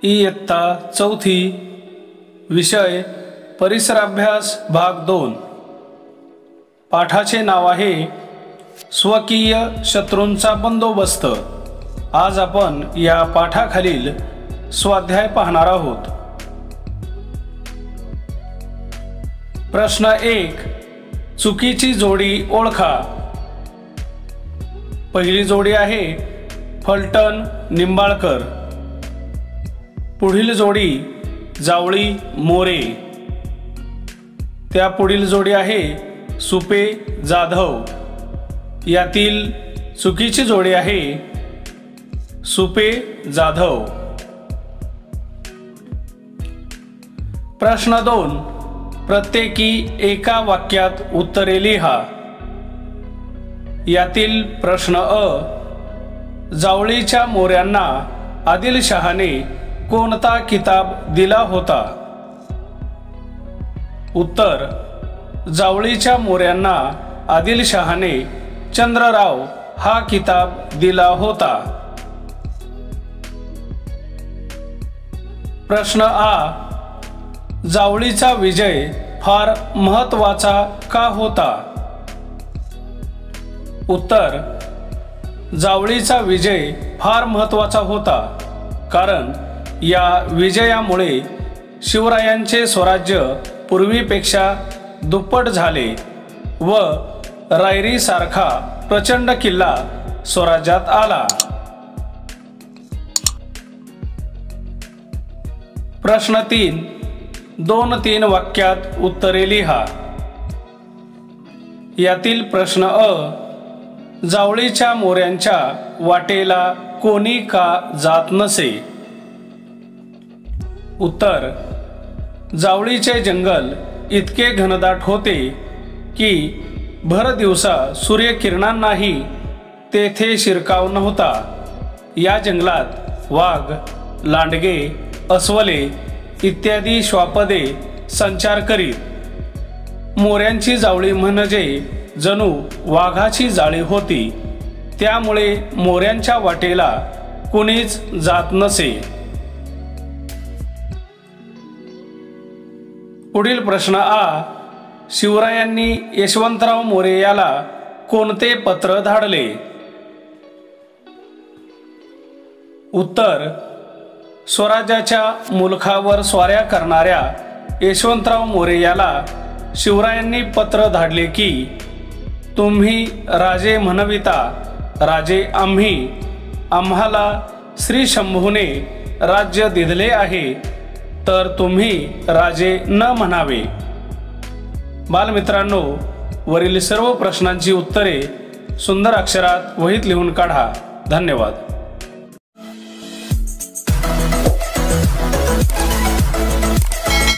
इयत्ता चौथी विषय परिसराभ्यास भाग 2। पाठाचे नाव आहे स्वकीय शत्रूंचा बंदोबस्त। आज आपण या पाठाखालील स्वाध्याय पाहणार आहोत। प्रश्न 1, चुकीची जोडी ओळखा। पहिली जोडी आहे फलटण निंबाळकर। पुढील जोडी जावळी मोरे। त्या पुढील जोडी आहे सुपे जाधव। यातील चुकीची जोडी आहे सुपे जाधव। प्रश्न 2, प्रत्येकी एका वाक्यात उत्तरे लिहा। यातील प्रश्न अ, जावळीच्या मोऱ्यांना आदिलशहाने कोणता किताब दिला होता? उत्तर, जावळीच्या मोऱ्यांना आदिलशहाने चंद्रराव हा किताब दिला होता। प्रश्न आ, जावळीचा विजय फार महत्त्वाचा का होता? उत्तर, जावळीचा विजय फार महत्त्वाचा होता कारण या विजयामुळे शिवरायांचे स्वराज्य पूर्वीपेक्षा दुप्पट झाले व रायरीसारखा प्रचंड किल्ला स्वराज्यात आला। प्रश्न 3, 2-3 वाक्यात उत्तरे लिहा। यातील प्रश्न अ, जावळीच्या मोऱ्यांच्या वाटेला कोणी का जात नसे? उत्तर, जावळीचे जंगल इतके घनदाट होते की भर दिवसा सूर्यकिरणांनाही तेथे शिरकाव नव्हता। या जंगलात वाघ, लांडगे, अस्वले इत्यादी श्वापदे संचार करीत। मोऱ्यांची जावळी म्हणजे जणू वाघाची जाळी होती, त्यामुळे मोऱ्यांच्या वाटेला कुणीच जात नसे। पुढील प्रश्न आ, शिवरायांनी यशवंतराव मोरे याला कोणते पत्र धाडले? उत्तर, स्वराज्याच्या मुलखावर स्वाऱ्या करणाऱ्या यशवंतराव मोरे याला शिवरायांनी पत्र धाडले की तुम्ही राजे म्हणविता राजे आम्ही, आम्हाला श्री शंभूने राज्य दिले आहे, तर तुम्ही राजे न म्हणावे। बालमित्रांनो, वरील सर्व प्रश्नांची उत्तरे सुंदर अक्षरात वहीत लिहून काढा। धन्यवाद।